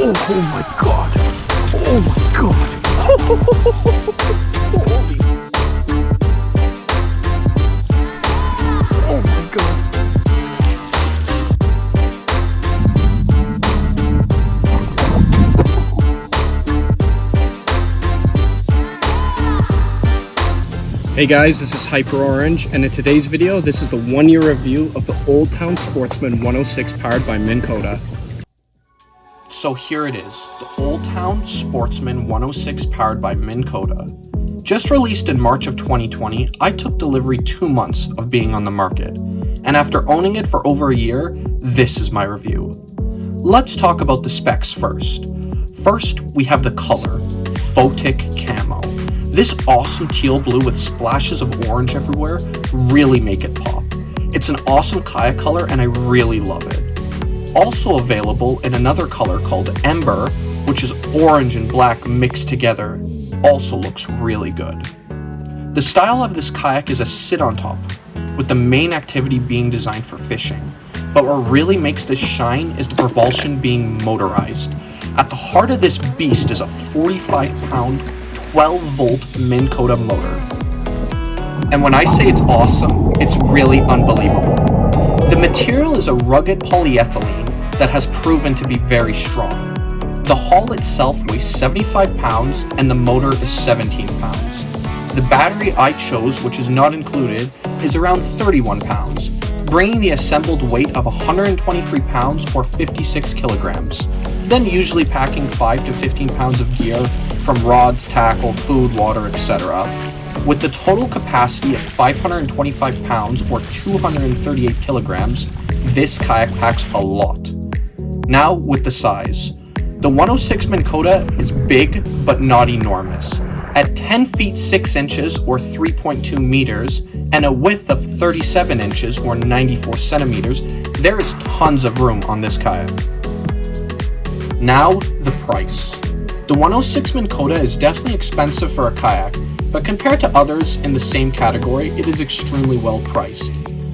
Oh my god. Oh my god. Holy. Oh my god. Hey guys, this is Hyper Orange, and in today's video, this is the 1-year review of the Old Town Sportsman 106 powered by Minn Kota. So here it is, the Old Town Sportsman 106 powered by Minn Kota. Just released in March of 2020, I took delivery 2 months of being on the market, and after owning it for over a year, this is my review. Let's talk about the specs first. First, we have the color, Photic Camo. This awesome teal blue with splashes of orange everywhere really make it pop. It's an awesome kayak color and I really love it. Also available in another color called Ember, which is orange and black mixed together, also looks really good. The style of this kayak is a sit on top, with the main activity being designed for fishing. But what really makes this shine is the propulsion being motorized. At the heart of this beast is a 45-pound 12-volt Minn Kota motor. And when I say it's awesome, it's really unbelievable. The material is a rugged polyethylene that has proven to be very strong. The hull itself weighs 75 pounds and the motor is 17 pounds. The battery I chose, which is not included, is around 31 pounds, bringing the assembled weight of 123 pounds or 56 kilograms. Then usually packing 5 to 15 pounds of gear from rods, tackle, food, water, etc. With the total capacity of 525 pounds or 238 kilograms, this kayak packs a lot. Now with the size. The 106 Minn Kota is big but not enormous. At 10 feet 6 inches or 3.2 meters and a width of 37 inches or 94 centimeters, there is tons of room on this kayak. Now, the price. The 106 Minn Kota is definitely expensive for a kayak, but compared to others in the same category, it is extremely well priced.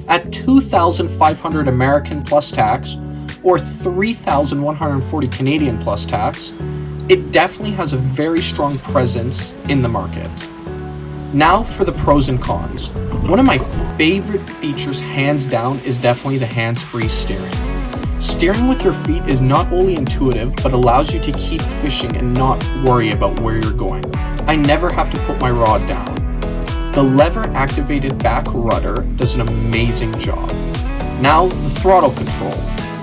At $2,500 American plus tax, or $3,140 Canadian plus tax, it definitely has a very strong presence in the market. Now for the pros and cons. One of my favorite features hands down is definitely the hands-free steering. Steering with your feet is not only intuitive, but allows you to keep fishing and not worry about where you're going. I never have to put my rod down. The lever-activated back rudder does an amazing job. Now, the throttle control.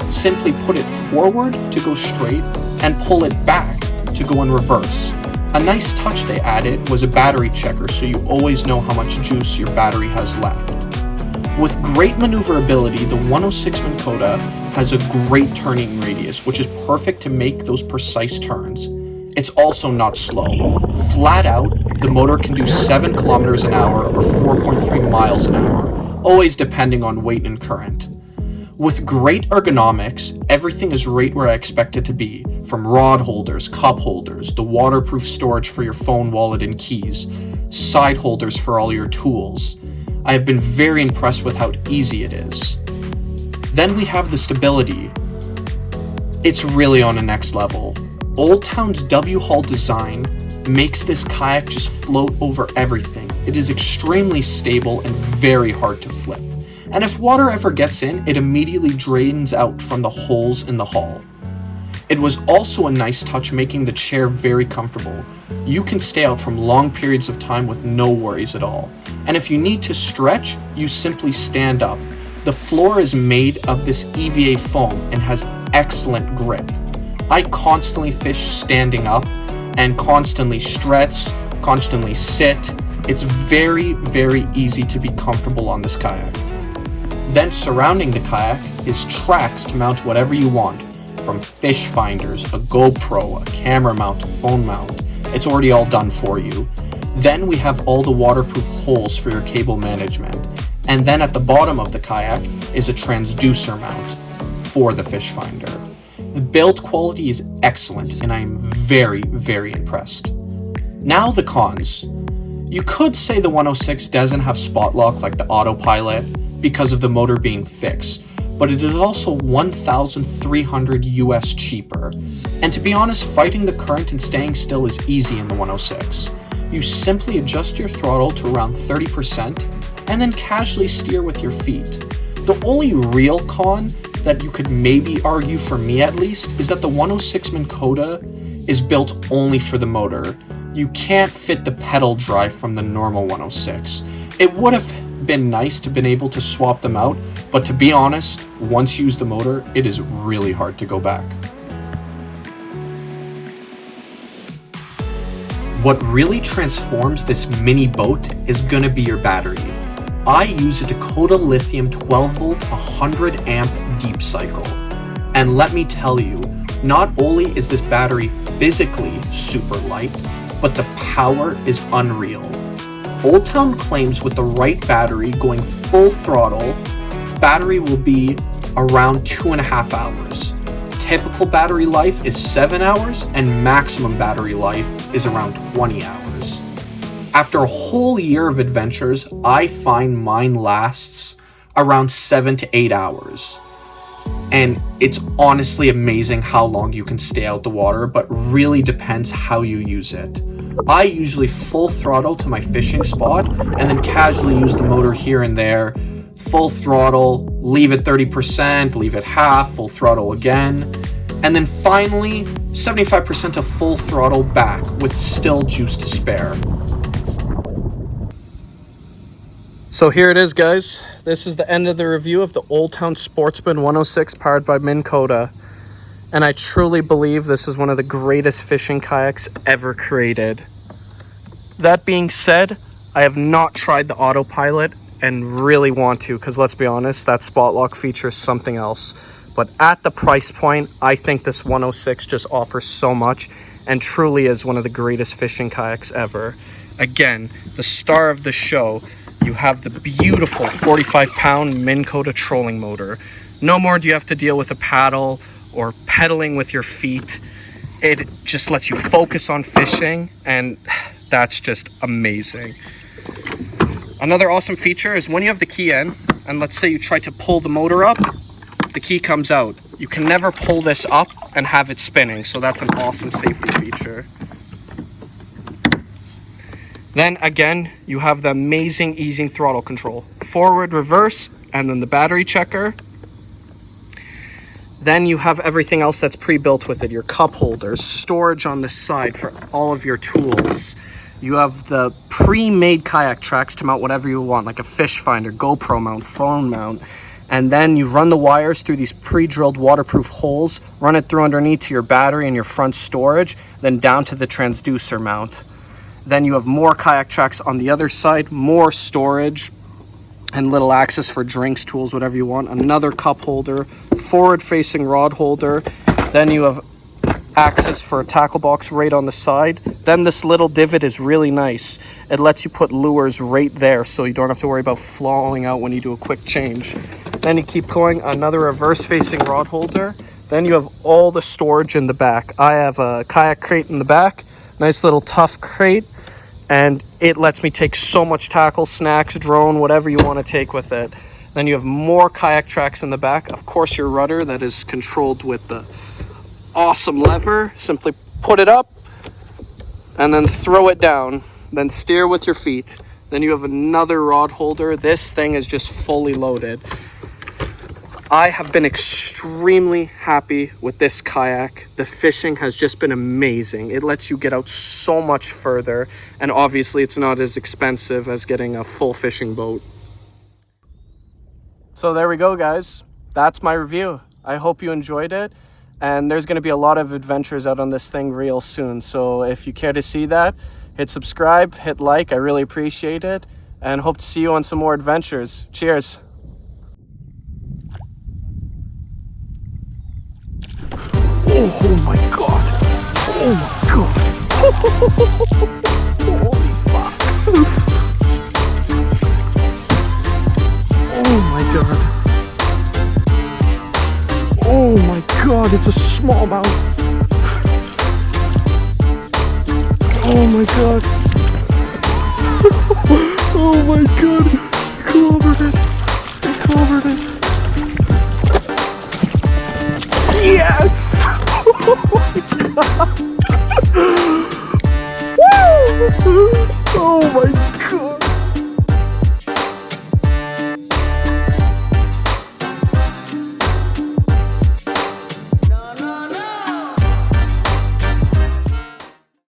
Simply put it forward to go straight and pull it back to go in reverse. A nice touch they added was a battery checker so you always know how much juice your battery has left. With great maneuverability, the 106 Minn Kota has a great turning radius, which is perfect to make those precise turns. It's also not slow. Flat out, the motor can do 7 kilometers an hour or 4.3 miles an hour, always depending on weight and current. With great ergonomics, everything is right where I expect it to be, from rod holders, cup holders, the waterproof storage for your phone, wallet, and keys, side holders for all your tools. I have been very impressed with how easy it is. Then we have the stability. It's really on a next level. Old Town's W-hull design makes this kayak just float over everything. It is extremely stable and very hard to flip. And if water ever gets in, it immediately drains out from the holes in the hull. It was also a nice touch making the chair very comfortable. You can stay out from long periods of time with no worries at all. And if you need to stretch, you simply stand up. The floor is made of this EVA foam and has excellent grip. I constantly fish standing up and constantly stretch, constantly sit. It's very, very easy to be comfortable on this kayak. Then surrounding the kayak is tracks to mount whatever you want, from fish finders, a GoPro, a camera mount, a phone mount. It's already all done for you. Then we have all the waterproof holes for your cable management. And then at the bottom of the kayak is a transducer mount for the fish finder. The build quality is excellent and I am very, very impressed. Now the cons. You could say the 106 doesn't have spot lock like the autopilot because of the motor being fixed, but it is also 1,300 US cheaper. And to be honest, fighting the current and staying still is easy in the 106. You simply adjust your throttle to around 30% and then casually steer with your feet. The only real con that you could maybe argue, for me at least, is that the 106 Minn Kota is built only for the motor. You can't fit the pedal drive from the normal 106. It would have been nice to have been able to swap them out, but to be honest, once you use the motor, it is really hard to go back. What really transforms this mini boat is gonna be your battery. I use a Dakota Lithium 12 volt 100 amp deep cycle. And let me tell you, not only is this battery physically super light, but the power is unreal. Old Town claims with the right battery going full throttle, battery will be around 2.5 hours. Typical battery life is 7 hours, and maximum battery life is around 20 hours. After a whole year of adventures, I find mine lasts around 7 to 8 hours. And it's honestly amazing how long you can stay out the water, but really depends how you use it. I usually full throttle to my fishing spot and then casually use the motor here and there. Full throttle, leave it 30%, leave it half, full throttle again. And then finally, 75% of full throttle back with still juice to spare. So here it is, guys. This is the end of the review of the Old Town Sportsman 106 powered by Minn Kota. And I truly believe this is one of the greatest fishing kayaks ever created. That being said, I have not tried the autopilot and really want to, because let's be honest, that spot lock feature is something else. But at the price point, I think this 106 just offers so much and truly is one of the greatest fishing kayaks ever. Again, the star of the show, you have the beautiful 45-pound Minn Kota trolling motor. No more do you have to deal with a paddle or pedaling with your feet. It just lets you focus on fishing, and that's just amazing. Another awesome feature is when you have the key in, and let's say you try to pull the motor up, the key comes out. You can never pull this up and have it spinning, so that's an awesome safety feature. Then again, you have the amazing easing throttle control. Forward, reverse, and then the battery checker. Then you have everything else that's pre-built with it. Your cup holders, storage on the side for all of your tools. You have the pre-made kayak tracks to mount whatever you want, like a fish finder, GoPro mount, phone mount. And then you run the wires through these pre-drilled waterproof holes, run it through underneath to your battery and your front storage, then down to the transducer mount. Then you have more kayak tracks on the other side, more storage, and little access for drinks, tools, whatever you want. Another cup holder, forward-facing rod holder. Then you have access for a tackle box right on the side. Then this little divot is really nice. It lets you put lures right there, so you don't have to worry about flowing out when you do a quick change. Then you keep going, another reverse-facing rod holder. Then you have all the storage in the back. I have a kayak crate in the back, nice little tough crate, and it lets me take so much tackle, snacks, drone, whatever you want to take with it. Then you have more kayak tracks in the back. Of course, your rudder that is controlled with the awesome lever. Simply put it up and then throw it down. Then steer with your feet. Then you have another rod holder. This thing is just fully loaded. I have been extremely happy with this kayak. The fishing has just been amazing. It lets you get out so much further, and obviously it's not as expensive as getting a full fishing boat. So there we go, guys. That's my review. I hope you enjoyed it, and there's going to be a lot of adventures out on this thing real soon. So if you care to see that, hit subscribe, hit like. I really appreciate it, and hope to see you on some more adventures. Cheers. Oh my god. Oh my god. Holy fuck. Oh my god. Oh my god, it's a smallmouth. Oh my god. Oh my god. He clobbered it. He clobbered it.